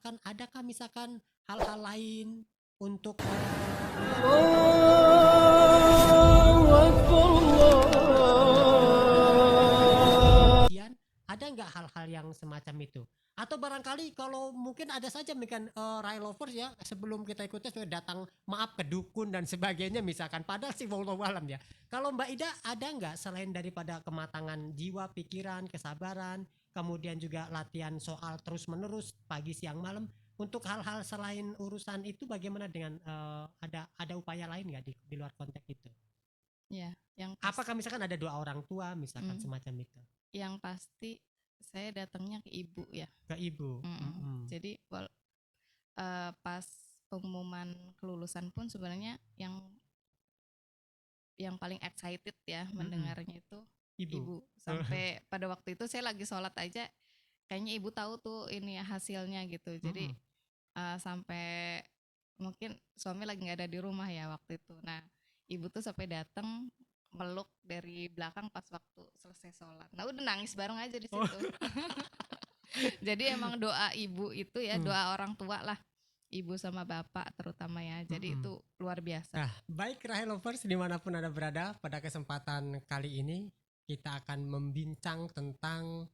misalkan adakah misalkan hal-hal lain untuk ada nggak hal-hal yang semacam itu? Atau barangkali kalau mungkin ada saja mungkin Rai Lovers ya sebelum kita ikut tes datang maaf ke dukun dan sebagainya misalkan padahal sih wallahu alam ya. Kalau Mbak Ida ada nggak selain daripada kematangan jiwa, pikiran, kesabaran, kemudian juga latihan soal terus menerus pagi siang malam untuk hal-hal selain urusan itu bagaimana dengan ada upaya lain nggak di luar konteks itu? Ya, yang Apakah pasti, misalkan ada dua orang tua misalkan semacam itu yang pasti saya datangnya ke ibu ya. ke ibu? Jadi pas pengumuman kelulusan pun sebenarnya yang paling excited ya mendengarnya itu Ibu. ibu. Sampai pada waktu itu saya lagi sholat aja, kayaknya ibu tahu tuh ini hasilnya gitu. Jadi sampai mungkin suami lagi nggak ada di rumah ya waktu itu. Nah, ibu tuh sampai datang meluk dari belakang pas waktu selesai sholat. Nah, udah nangis bareng aja di situ. Jadi emang doa ibu itu ya, doa orang tua lah, ibu sama bapak terutama ya. Jadi itu luar biasa. Nah, baik Rahel Lovers dimanapun Anda berada, pada kesempatan kali ini kita akan membincang tentang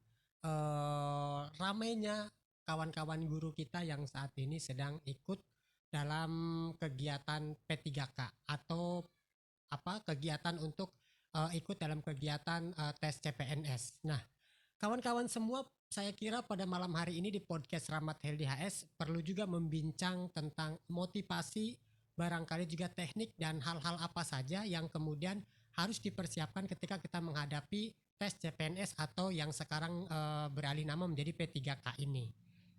ramainya kawan-kawan guru kita yang saat ini sedang ikut dalam kegiatan P3K atau kegiatan untuk ikut dalam kegiatan tes CPNS. Nah, kawan-kawan semua, saya kira pada malam hari ini di podcast Rahmat Healthy HS perlu juga membincang tentang motivasi, barangkali juga teknik dan hal-hal apa saja yang kemudian harus dipersiapkan ketika kita menghadapi tes CPNS atau yang sekarang beralih nama menjadi P3K ini.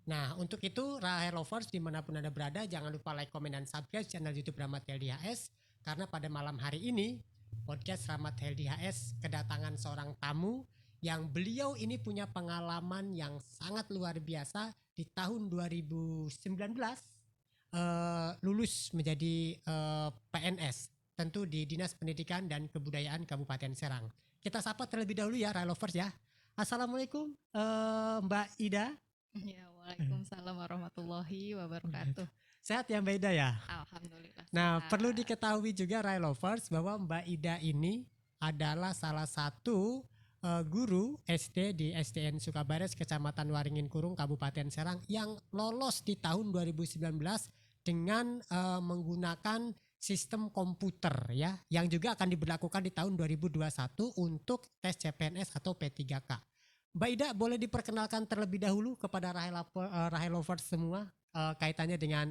Nah, untuk itu Rahel Lovers dimanapun Anda berada, jangan lupa like, komen, dan subscribe channel YouTube Rahmat Healthy HS, karena pada malam hari ini podcast Rahmat Healthy HS kedatangan seorang tamu yang beliau ini punya pengalaman yang sangat luar biasa. Di tahun 2019 lulus menjadi PNS, tentu di Dinas Pendidikan dan Kebudayaan Kabupaten Serang. Kita sapa terlebih dahulu ya Rahel Lovers ya. Assalamualaikum Mbak Ida. Ya, waalaikumsalam warahmatullahi wabarakatuh. Sehat ya Mbak Ida ya? Alhamdulillah Nah, sehat. perlu diketahui juga Rai Lovers bahwa Mbak Ida ini adalah salah satu guru SD di SDN Sukabares, Kecamatan Waringin Kurung, Kabupaten Serang yang lolos di tahun 2019 dengan menggunakan sistem komputer ya, yang juga akan diberlakukan di tahun 2021 untuk tes CPNS atau P3K. Mbak Ida boleh diperkenalkan terlebih dahulu kepada Rahel Lovers semua kaitannya dengan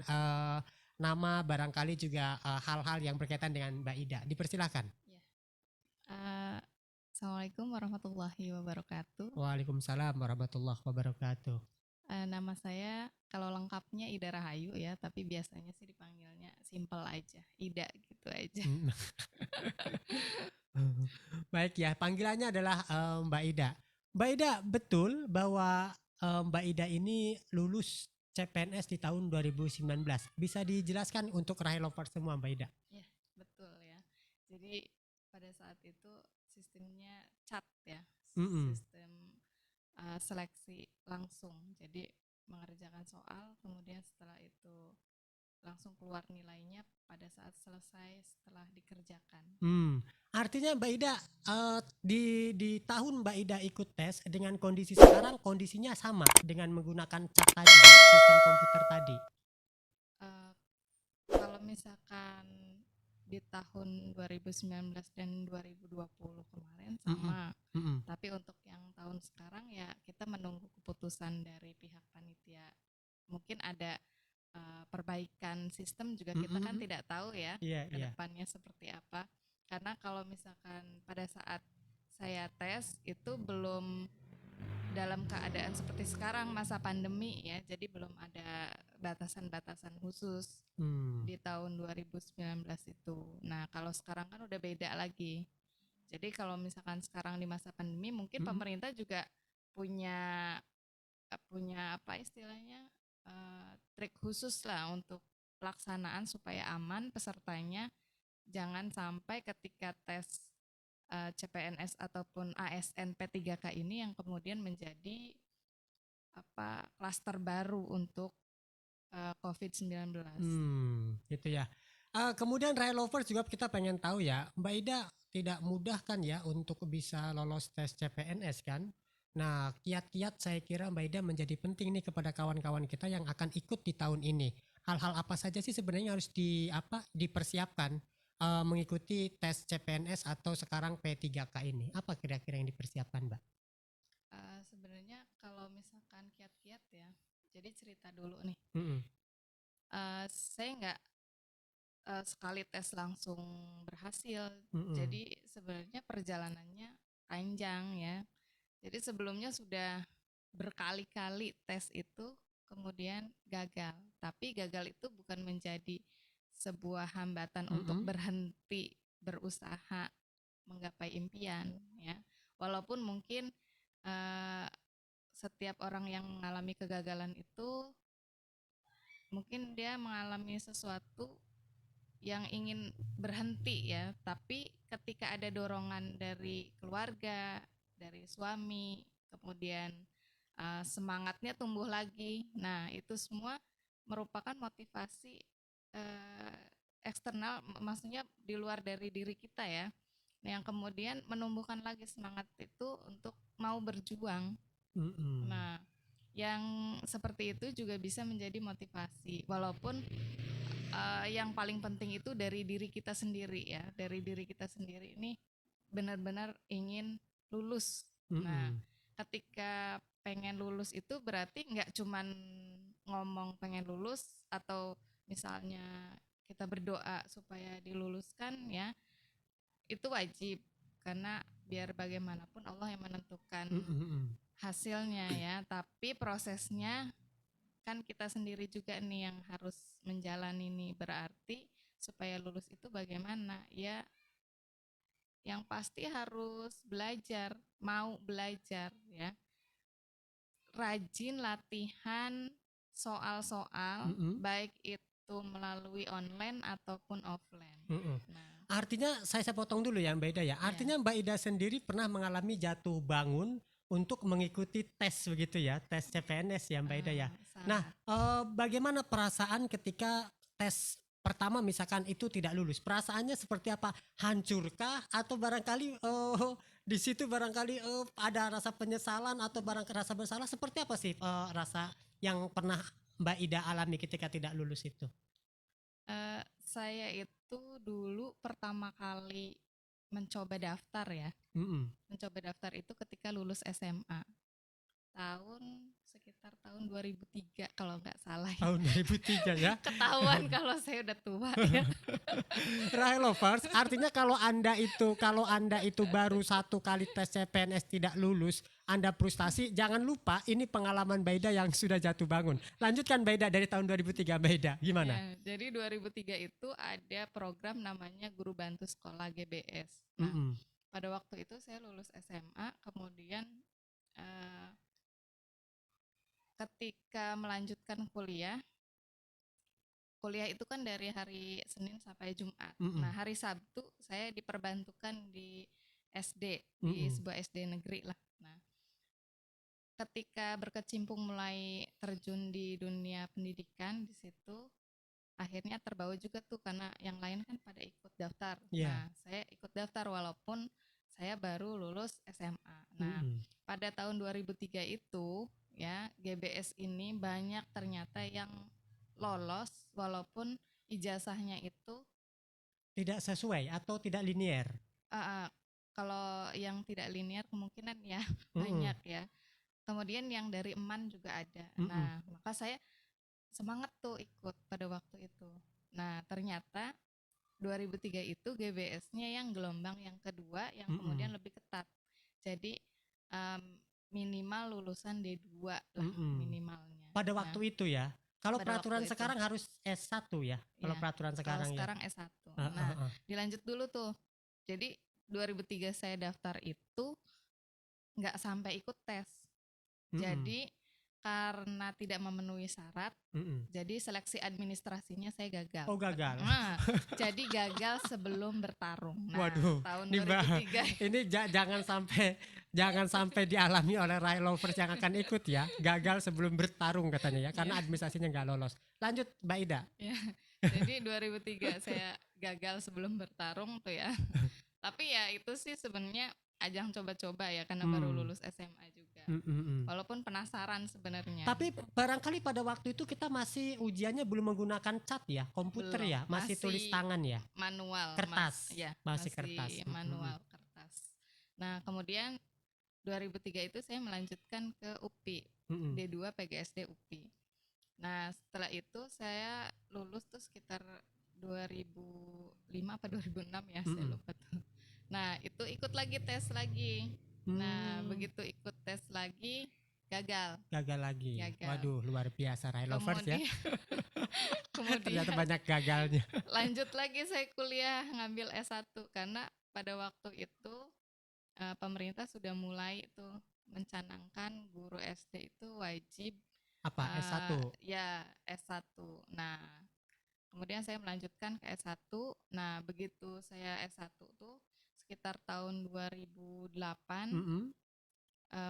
nama, barangkali juga hal-hal yang berkaitan dengan Mbak Ida. Dipersilahkan. Ya. Assalamualaikum warahmatullahi wabarakatuh. Waalaikumsalam warahmatullahi wabarakatuh. Nama saya kalau lengkapnya Ida Rahayu ya, tapi biasanya sih dipanggilnya simple aja, Ida gitu aja. Baik ya, panggilannya adalah Mbak Ida. Mbak Ida, betul bahwa Mbak Ida ini lulus CPNS di tahun 2019. Bisa dijelaskan untuk Rahel Lover semua Mbak Ida? Ya, betul ya. Jadi pada saat itu sistemnya CAT ya, sistem seleksi langsung. Jadi mengerjakan soal, kemudian setelah itu langsung keluar nilainya pada saat selesai setelah dikerjakan. Artinya Mbak Ida di tahun Mbak Ida ikut tes dengan kondisi sekarang kondisinya sama dengan menggunakan cat tadi, sistem komputer tadi. Kalau misalkan di tahun 2019 dan 2020 kemarin sama, tapi untuk yang tahun sekarang ya kita menunggu keputusan dari pihak panitia. Mungkin ada perbaikan sistem juga kita kan tidak tahu ya ke depannya seperti apa. Karena kalau misalkan pada saat saya tes itu belum dalam keadaan seperti sekarang masa pandemi ya, jadi belum ada batasan-batasan khusus di tahun 2019 itu. Nah, kalau sekarang kan udah beda lagi. Jadi kalau misalkan sekarang di masa pandemi mungkin pemerintah juga punya apa istilahnya trik khusus lah untuk pelaksanaan supaya aman pesertanya, jangan sampai ketika tes CPNS ataupun ASN P3K ini yang kemudian menjadi klaster baru untuk COVID-19. Gitu ya. Kemudian Rai Lovers juga kita pengen tahu ya, Mbak Ida tidak mudah kan ya untuk bisa lolos tes CPNS kan? Nah, kiat-kiat saya kira Mbak Ida menjadi penting nih kepada kawan-kawan kita yang akan ikut di tahun ini. Hal-hal apa saja sih sebenarnya harus dipersiapkan mengikuti tes CPNS atau sekarang P3K ini? Apa kira-kira yang dipersiapkan, Mbak? Sebenarnya kalau misalkan kiat-kiat ya, jadi cerita dulu nih. Mm-mm. Saya nggak sekali tes langsung berhasil. Mm-mm. Jadi sebenarnya perjalanannya panjang ya. Jadi sebelumnya sudah berkali-kali tes itu kemudian gagal. Tapi gagal itu bukan menjadi sebuah hambatan untuk Mm-mm. berhenti berusaha menggapai impian ya. Walaupun mungkin setiap orang yang mengalami kegagalan itu mungkin dia mengalami sesuatu yang ingin berhenti ya, tapi ketika ada dorongan dari keluarga, dari suami, kemudian semangatnya tumbuh lagi. Nah, itu semua merupakan motivasi eksternal, maksudnya di luar dari diri kita ya, yang kemudian menumbuhkan lagi semangat itu untuk mau berjuang. Mm-mm. Nah, yang seperti itu juga bisa menjadi motivasi, walaupun yang paling penting itu dari diri kita sendiri ya, dari diri kita sendiri ini benar-benar ingin lulus. Nah, Mm-mm. ketika pengen lulus itu berarti nggak cuman ngomong pengen lulus atau misalnya kita berdoa supaya diluluskan ya, itu wajib karena biar bagaimanapun Allah yang menentukan Mm-mm. hasilnya ya, tapi prosesnya kan kita sendiri juga nih yang harus menjalani nih. Berarti supaya lulus itu bagaimana ya, yang pasti harus belajar, mau belajar ya, rajin latihan soal-soal Mm-mm. baik itu melalui online ataupun offline. Mm-mm. Nah, Artinya saya potong dulu ya Mbak Ida ya. Artinya ya, Mbak Ida sendiri pernah mengalami jatuh bangun untuk mengikuti tes begitu ya, tes CPNS ya Mbak Ida ya. Nah, sangat. bagaimana perasaan ketika tes pertama misalkan itu tidak lulus? Perasaannya seperti apa? Hancurkah atau barangkali di situ barangkali ada rasa penyesalan atau rasa bersalah? Seperti apa sih rasa yang pernah Mbak Ida alami ketika tidak lulus itu? Saya itu dulu pertama kali mencoba daftar ya. Mm-mm. Mencoba daftar itu ketika lulus SMA. Sekitar tahun 2003 kalau nggak salah ya. Tahun 2003 ya. Ketahuan kalau saya udah tua ya. Rahel Lovers, artinya kalau anda itu baru satu kali tes CPNS tidak lulus, Anda frustasi, jangan lupa ini pengalaman Baida yang sudah jatuh bangun. Lanjutkan Baida dari tahun 2003 Baida, gimana? Ya, jadi 2003 itu ada program namanya Guru Bantu Sekolah GBS. Nah, Mm-mm. pada waktu itu saya lulus SMA, kemudian ketika melanjutkan kuliah itu kan dari hari Senin sampai Jumat. Mm-mm. Nah, hari Sabtu saya diperbantukan di SD, di Mm-mm. sebuah SD negeri lah. Nah, ketika berkecimpung mulai terjun di dunia pendidikan di situ, akhirnya terbawa juga tuh karena yang lain kan pada ikut daftar. Yeah. Nah, saya ikut daftar walaupun saya baru lulus SMA. Nah, Mm-mm. pada tahun 2003 itu ya, GBS ini banyak ternyata yang lolos walaupun ijazahnya itu Tidak sesuai atau tidak linier. kalau yang tidak linear kemungkinan ya Mm-mm. banyak ya. Kemudian yang dari Eman juga ada. Mm-mm. Nah, maka saya semangat tuh ikut pada waktu itu. Nah, ternyata 2003 itu GBS-nya yang gelombang yang kedua yang Mm-mm. kemudian lebih ketat. Jadi minimal lulusan D2 lah Mm-mm. minimalnya. Pada waktu itu ya. Kalau pada peraturan waktu itu. sekarang harus S1 ya. Kalau Ya, peraturan kalau sekarang ya. sekarang S1. Nah, dilanjut dulu tuh. Jadi 2003 saya daftar itu nggak sampai ikut tes. Mm-mm. Jadi karena tidak memenuhi syarat, Mm-mm. jadi seleksi administrasinya saya gagal. Oh, gagal. Nah, jadi gagal sebelum bertarung. Nah, Waduh, tahun ini 2003 ini jangan sampai Jangan sampai dialami oleh Rai Lovers yang akan ikut ya. Gagal sebelum bertarung katanya ya, karena administrasinya nggak lolos. Lanjut Mbak Ida. Ya, jadi 2003 saya gagal sebelum bertarung tuh ya. Tapi ya itu sih sebenarnya ajang coba-coba ya, karena baru lulus SMA juga. Walaupun penasaran sebenarnya. Tapi barangkali pada waktu itu kita masih ujiannya belum menggunakan cat ya, komputer Belum, ya, masih tulis tangan ya. Manual, Kertas. ya, masih kertas. manual kertas. Nah, kemudian 2003 itu saya melanjutkan ke UPI, D2 PGSD UPI. Nah, setelah itu saya lulus tuh sekitar 2005 apa 2006 ya, saya lupa tuh. Nah, itu ikut lagi tes lagi. Nah, begitu ikut tes lagi gagal lagi. Gagal. Waduh, luar biasa Rai Lovers ya. Kemudian Ternyata banyak gagalnya. lanjut lagi saya kuliah ngambil S1, karena pada waktu itu pemerintah sudah mulai tuh mencanangkan guru SD itu wajib Apa S1? Ya, S1. Nah, kemudian saya melanjutkan ke S1. Nah, begitu saya S1 tuh sekitar tahun 2008,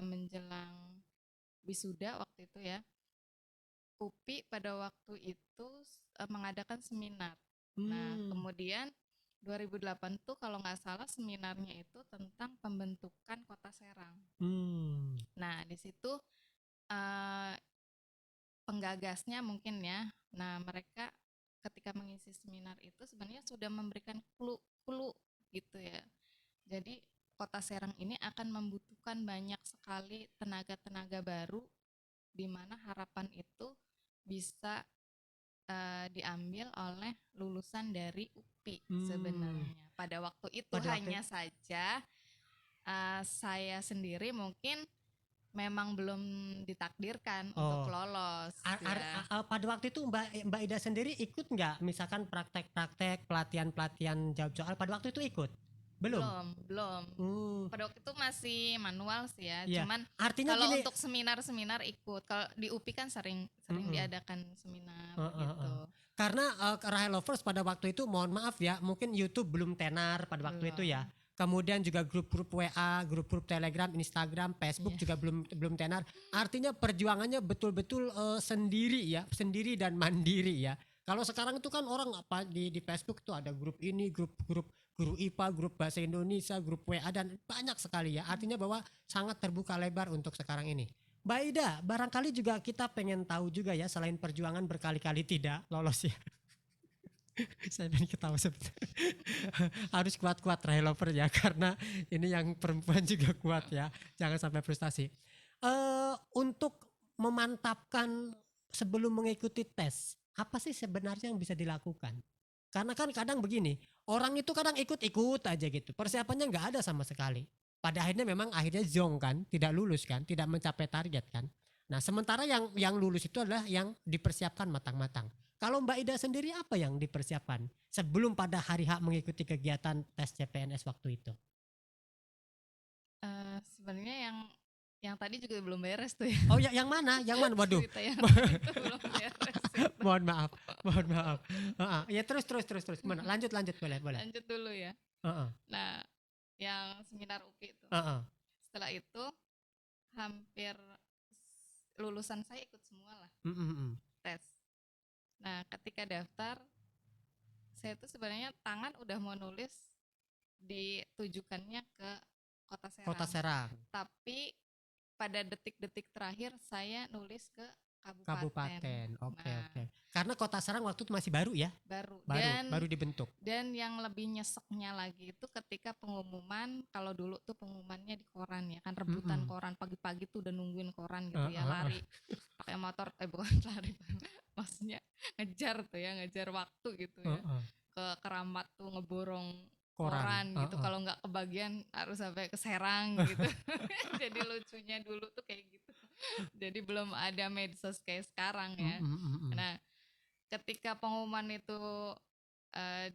menjelang wisuda waktu itu ya, UPI pada waktu itu mengadakan seminar. Nah, kemudian 2008 tuh kalau nggak salah seminarnya itu tentang pembentukan Kota Serang. Nah, di situ penggagasnya mungkin ya. Nah, mereka ketika mengisi seminar itu sebenarnya sudah memberikan clue gitu ya. Jadi Kota Serang ini akan membutuhkan banyak sekali tenaga-tenaga baru, di mana harapan itu bisa diambil oleh lulusan dari UPI sebenarnya. Pada waktu itu saja saya sendiri mungkin memang belum ditakdirkan untuk lolos. Pada waktu itu Mbak Ida sendiri ikut nggak? Misalkan praktek-praktek, pelatihan jawab soal. Pada waktu itu ikut? Belum. Pada waktu itu masih manual sih ya. Yeah. Cuman artinya kalau gini, untuk seminar ikut. Kalau di UPI kan sering diadakan seminar gitu. Karena Rahel Lovers pada waktu itu, mohon maaf ya, mungkin YouTube belum tenar pada waktu itu ya. Kemudian juga grup-grup WA, grup-grup Telegram, Instagram, Facebook juga belum tenar. Artinya perjuangannya betul-betul sendiri ya, sendiri dan mandiri ya. Kalau sekarang itu kan orang apa di Facebook tuh ada grup ini, grup guru IPA, grup bahasa Indonesia, grup WA, dan banyak sekali ya. Artinya bahwa sangat terbuka lebar untuk sekarang ini. Mbak Ida, barangkali juga kita pengen tahu juga ya, selain perjuangan berkali-kali tidak lolos ya. Saya pengen ketawa sebenarnya. Harus kuat-kuat Rai Lover ya, karena ini yang perempuan juga kuat ya. Jangan sampai frustasi. Untuk memantapkan sebelum mengikuti tes, apa sih sebenarnya yang bisa dilakukan? Karena kan kadang begini, orang itu kadang ikut-ikut aja gitu. Persiapannya nggak ada sama sekali. Pada akhirnya memang zong kan, tidak lulus kan, tidak mencapai target kan. Nah, sementara yang lulus itu adalah yang dipersiapkan matang-matang. Kalau Mbak Ida sendiri apa yang dipersiapkan sebelum pada hari H mengikuti kegiatan tes CPNS waktu itu? Sebenarnya yang tadi juga belum beres tuh ya. Oh ya, yang mana? Yang mana? Waduh. Belum beres. Mohon maaf. Ya terus. Lanjut boleh. Lanjut dulu ya. Nah, yang seminar UPI itu. Setelah itu hampir lulusan saya ikut semua lah tes. Nah, ketika daftar, saya tuh sebenarnya tangan udah mau nulis ditujukannya ke Kota Serang. Tapi pada detik-detik terakhir saya nulis ke kabupaten. Oke. Karena Kota Serang waktu itu masih baru ya? Baru dibentuk. Dan yang lebih nyeseknya lagi itu ketika pengumuman, kalau dulu tuh pengumumannya di koran ya, kan rebutan koran, pagi-pagi tuh udah nungguin koran gitu ya, lari pakai motor, bukan lari, maksudnya ngejar waktu gitu ya, ke Keramat tuh ngeborong koran gitu. Kalau nggak kebagian harus sampai ke Serang gitu. Jadi lucunya dulu tuh kayak gitu. Jadi belum ada medsos kayak sekarang ya. Nah, ketika pengumuman itu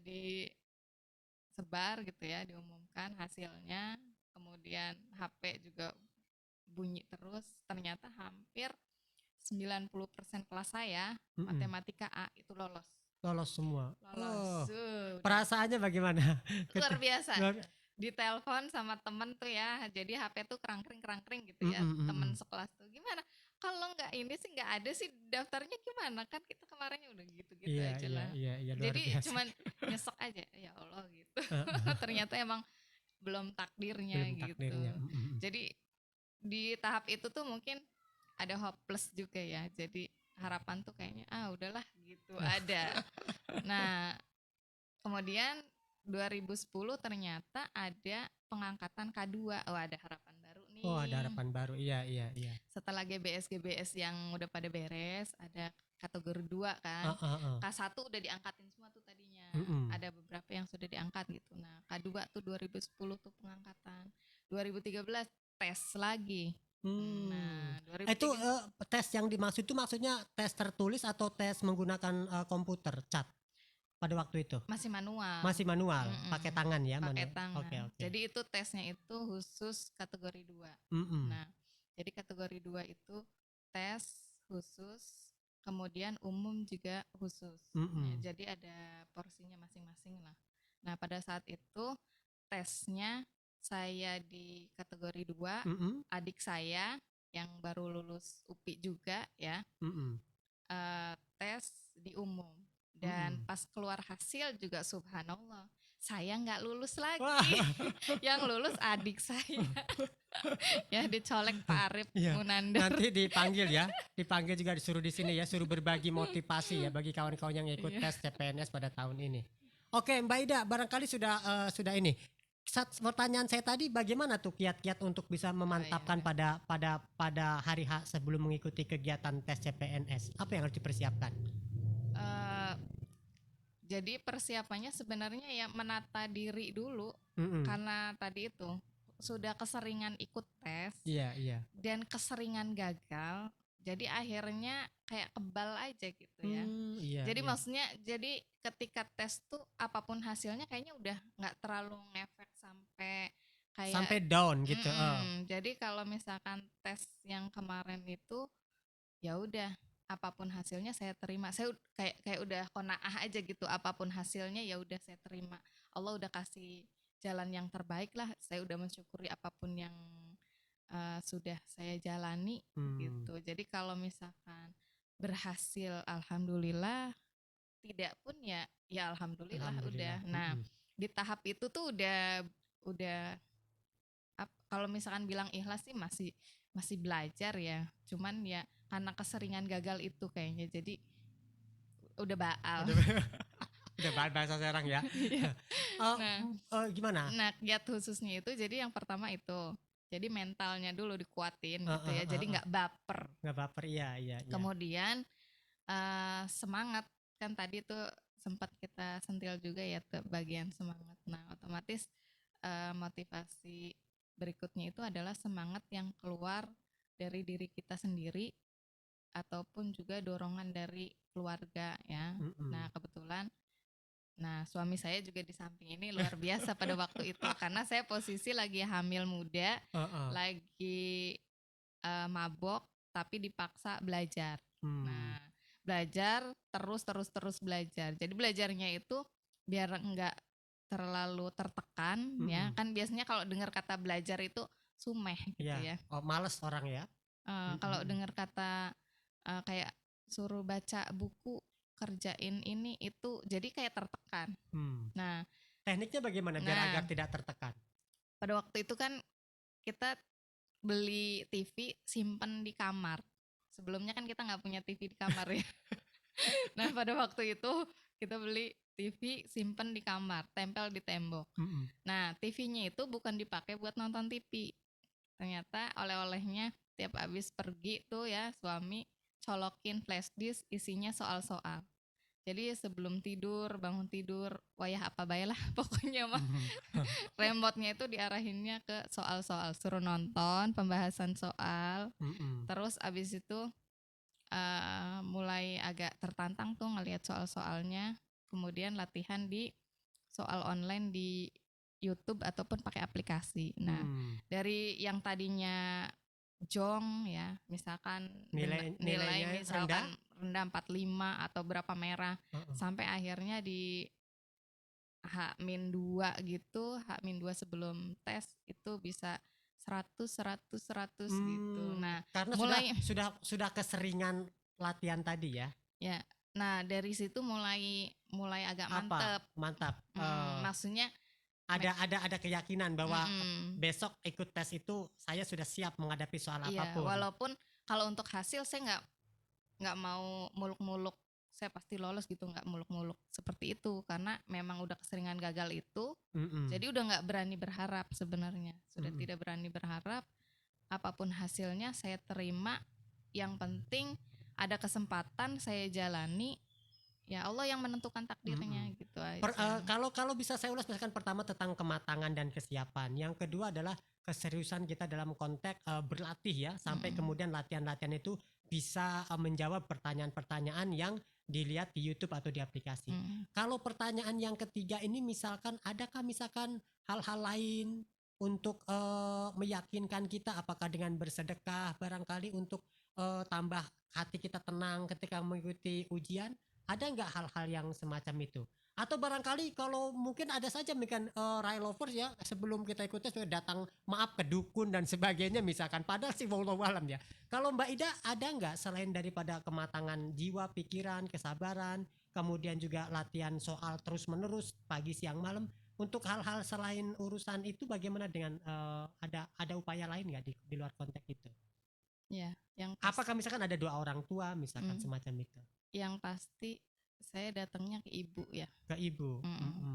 disebar gitu ya, diumumkan hasilnya, kemudian HP juga bunyi terus, ternyata hampir 90% kelas saya matematika A itu lolos semua. Lolos. Perasaannya bagaimana? Luar biasa. ditelepon sama temen tuh ya, jadi HP tuh kerangkring gitu ya, temen sekelas tuh, "Gimana? Kalau nggak ini sih nggak ada sih daftarnya gimana? Kan kita kemarinnya udah gitu-gitu Iya aja iya lah." iya iya, luar Jadi biasa. cuman nyesek aja, ya Allah gitu. Heeh, Ternyata emang belum takdirnya belum gitu. takdirnya, Jadi di tahap itu tuh mungkin ada hopeless juga ya. Jadi harapan tuh kayaknya udahlah gitu ada. Nah, kemudian 2010 ternyata ada pengangkatan K2. Oh, ada harapan baru Oh, ada nih. harapan baru, iya iya iya. Setelah GBS yang udah pada beres, ada kategori 2 kan. Heeh heeh. K1 udah diangkatin semua tuh tadinya. Mhm. Ada beberapa yang sudah diangkat gitu. Nah, K2 tuh 2010 tuh pengangkatan. 2013 tes lagi. Nah, Itu 2003 tes yang dimaksud itu maksudnya tes tertulis atau tes menggunakan komputer, chat pada waktu itu? masih manual. Masih manual, pakai tangan ya, Pakai manual. Oke tangan. oke. Jadi itu tesnya itu khusus kategori 2. Mhm. Nah, jadi kategori 2 itu tes khusus, kemudian umum juga khusus. Ya, Mhm. jadi ada porsinya masing-masing lah. Nah, pada saat itu tesnya saya di kategori 2, Mhm. adik saya yang baru lulus UPI juga ya, Mhm. tes di umum. Dan Mhm. pas keluar hasil juga subhanallah, saya nggak lulus lagi. Wah. Yang lulus adik saya. Ya dicolek Pak Arif Iya, Munandar. nanti dipanggil ya, dipanggil juga disuruh di sini ya, suruh berbagi motivasi ya bagi kawan-kawan yang ikut Iya. tes CPNS pada tahun ini. Oke, Mbak Ida, barangkali sudah ini. Pertanyaan saya tadi, bagaimana tuh kiat-kiat untuk bisa memantapkan Iya. pada hari H sebelum mengikuti kegiatan tes CPNS? Apa yang harus dipersiapkan? Eh, jadi persiapannya sebenarnya ya menata diri dulu, Mm-mm. karena tadi itu sudah keseringan ikut tes Iya iya. dan keseringan gagal, jadi akhirnya kayak kebal aja gitu ya. Iya Jadi iya. maksudnya jadi ketika tes tuh apapun hasilnya kayaknya udah nggak terlalu ngefek sampai kayak Sampai down gitu. jadi kalau misalkan tes yang kemarin itu ya udah apapun hasilnya saya terima. Saya kayak udah qanaah aja gitu, apapun hasilnya ya udah saya terima. Allah udah kasih jalan yang terbaik lah. Saya udah mensyukuri apapun yang sudah saya jalani Hmm. gitu. Jadi kalau misalkan berhasil alhamdulillah, tidak pun ya alhamdulillah udah. Alhamdulillah. Nah, di tahap itu tuh udah kalau misalkan bilang ikhlas sih masih masih belajar ya. Cuman ya karena keseringan gagal itu kayaknya jadi udah baal. Udah, udah bahasa sekarang ya. Iya. Eh, Nah, Gimana? kiat khususnya itu jadi yang pertama itu. Jadi mentalnya dulu dikuatin gitu ya. Jadi Heeh. nggak baper. Nggak baper, iya iya iya. Kemudian semangat, kan tadi tuh sempat kita sentil juga ya ke bagian semangat. Nah, otomatis motivasi berikutnya itu adalah semangat yang keluar dari diri kita sendiri ataupun juga dorongan dari keluarga ya. Nah, Mm-mm. kebetulan suami saya juga di samping ini luar biasa pada waktu itu karena saya posisi lagi hamil muda, Heeh. lagi mabok tapi dipaksa belajar. Hmm. Nah, belajar terus belajar. Jadi belajarnya itu biar enggak terlalu tertekan ya. Mm-mm. Kan biasanya kalau dengar kata belajar itu sumeh gitu Iya. ya. Oh, males orang ya. Kalau Mm-mm. dengar kata kayak suruh baca buku, kerjain ini itu jadi kayak tertekan. Hmm. Nah, Tekniknya bagaimana biar nah agar tidak tertekan? pada waktu itu kan kita beli TV simpen di kamar. Sebelumnya kan kita nggak punya TV di kamar ya. Nah, pada waktu itu kita beli TV simpen di kamar, tempel di tembok. Mm-mm. Nah, TV-nya itu bukan dipakai buat nonton TV. Ternyata oleh-olehnya tiap habis pergi tuh ya suami colokin flash disk isinya soal-soal. Jadi sebelum tidur, bangun tidur, wayah apa bae lah pokoknya mah remote-nya itu diarahinnya ke soal-soal, suruh nonton pembahasan soal. Mm-mm. Terus abis itu mulai agak tertantang tuh ngelihat soal-soalnya, kemudian latihan di soal online di YouTube ataupun pakai aplikasi. Nah, Hmm. dari yang tadinya jong ya, misalkan nilai Nilainya rendah. misalkan rendah 45 atau berapa merah, Heeh. sampai akhirnya di H-2 gitu, H-2 sebelum tes itu bisa 100 gitu. Nah, Karena mulai sudah keseringan latihan tadi ya. ya. Nah, dari situ mulai agak Apa? mantep. Mantap. Maksudnya Ada keyakinan bahwa mm-mm. besok ikut tes itu saya sudah siap menghadapi soal Iya, apapun. walaupun kalau untuk hasil saya nggak mau muluk-muluk saya pasti lolos gitu, nggak muluk-muluk seperti itu karena memang udah keseringan gagal itu. Jadi udah nggak berani berharap sebenarnya, sudah tidak berani berharap, apapun hasilnya saya terima, yang penting ada kesempatan saya jalani, ya Allah yang menentukan takdirnya gitu aja. Kalau bisa saya ulas, misalkan pertama tentang kematangan dan kesiapan, yang kedua adalah keseriusan kita dalam konteks berlatih ya, sampai kemudian latihan-latihan itu bisa menjawab pertanyaan-pertanyaan yang dilihat di YouTube atau di aplikasi. Kalau pertanyaan yang ketiga ini misalkan, adakah misalkan hal-hal lain untuk meyakinkan kita, apakah dengan bersedekah barangkali untuk tambah hati kita tenang ketika mengikuti ujian? Ada nggak hal-hal yang semacam itu? Atau barangkali kalau mungkin ada saja mungkin Rai Lovers ya, sebelum kita ikut tes datang maaf ke dukun dan sebagainya misalkan, padahal sih wallahu alam ya. Kalau Mbak Ida ada nggak selain daripada kematangan jiwa, pikiran, kesabaran, kemudian juga latihan soal terus menerus pagi siang malam, untuk hal-hal selain urusan itu bagaimana dengan ada upaya lain nggak di luar konteks itu? Ya, Apakah misalkan ada doa orang tua misalkan semacam itu? Yang pasti saya datangnya ke ibu ya. Ke ibu.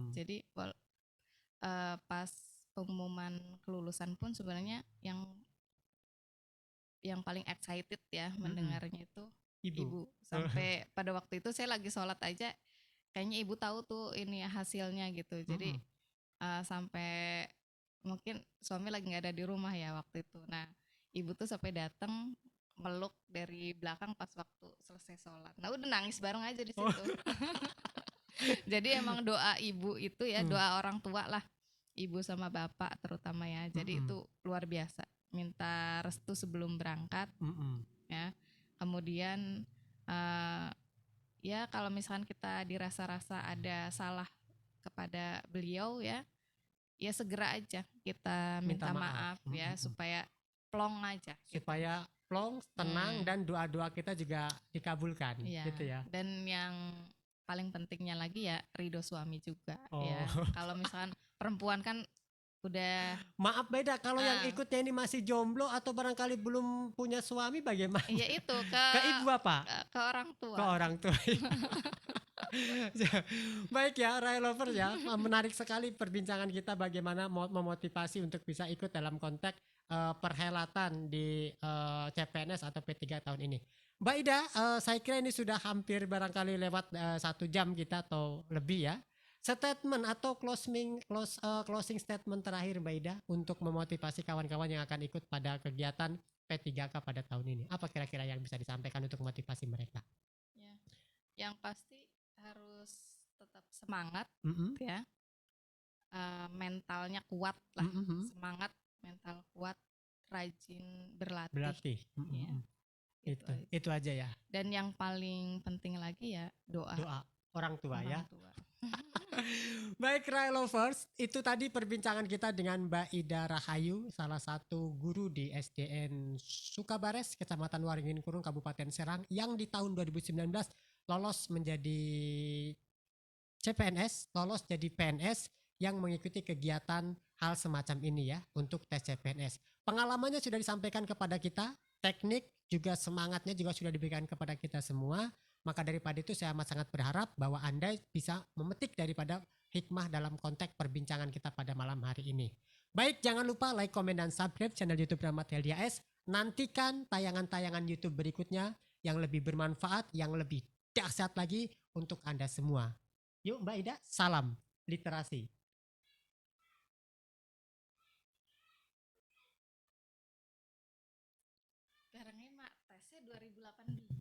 Jadi pas pengumuman kelulusan pun sebenarnya yang paling excited ya mendengarnya itu ibu. Sampai pada waktu itu saya lagi sholat aja, kayaknya ibu tahu tuh ini hasilnya gitu. Jadi sampai mungkin suami lagi nggak ada di rumah ya waktu itu. Nah, ibu tuh sampai datang meluk dari belakang pas waktu selesai sholat. Nah, udah nangis bareng aja di situ. Jadi emang doa ibu itu ya, doa orang tua lah, ibu sama bapak terutama ya. Jadi itu luar biasa. Minta restu sebelum berangkat, ya. Kemudian ya kalau misalkan kita dirasa-rasa ada salah kepada beliau ya segera aja kita minta maaf ya, supaya plong aja. Supaya plong, tenang, dan doa-doa kita juga dikabulkan, gitu ya. Dan yang paling pentingnya lagi ya ridho suami juga ya. Kalau misalkan perempuan kan udah maaf beda kalau yang ikutnya ini masih jomblo atau barangkali belum punya suami, bagaimana? Ya itu ke ibu apa? Ke orang tua. Ke orang tua. Baik ya Rai Lovers ya, menarik sekali perbincangan kita bagaimana memotivasi untuk bisa ikut dalam konteks perhelatan di CPNS atau P3 tahun ini. Mbak Ida, saya kira ini sudah hampir barangkali lewat 1 jam kita atau lebih ya. Statement atau closing statement terakhir Mbak Ida untuk memotivasi kawan-kawan yang akan ikut pada kegiatan P3K pada tahun ini. Apa kira-kira yang bisa disampaikan untuk motivasi mereka? Ya, yang pasti harus tetap semangat ya, mentalnya kuat lah, semangat, mental kuat, rajin berlatih. Ya, itu aja ya. Dan yang paling penting lagi ya doa orang tua. tua. Baik Rai Lovers, itu tadi perbincangan kita dengan Mbak Ida Rahayu, salah satu guru di SDN Sukabares, Kecamatan Waringin Kurung, Kabupaten Serang, yang di tahun 2019 lolos menjadi CPNS, lolos jadi PNS yang mengikuti kegiatan hal semacam ini ya, untuk tes CPNS. Pengalamannya sudah disampaikan kepada kita, teknik juga semangatnya juga sudah diberikan kepada kita semua. Maka daripada itu saya amat sangat berharap bahwa Anda bisa memetik daripada hikmah dalam konteks perbincangan kita pada malam hari ini. Baik, jangan lupa like, komen, dan subscribe channel YouTube Rahmat Heldia S. Nantikan tayangan-tayangan YouTube berikutnya yang lebih bermanfaat, yang lebih dahsyat lagi untuk Anda semua. Yuk Mbak Ida, salam literasi. Sekarang ini mak tesnya 2018.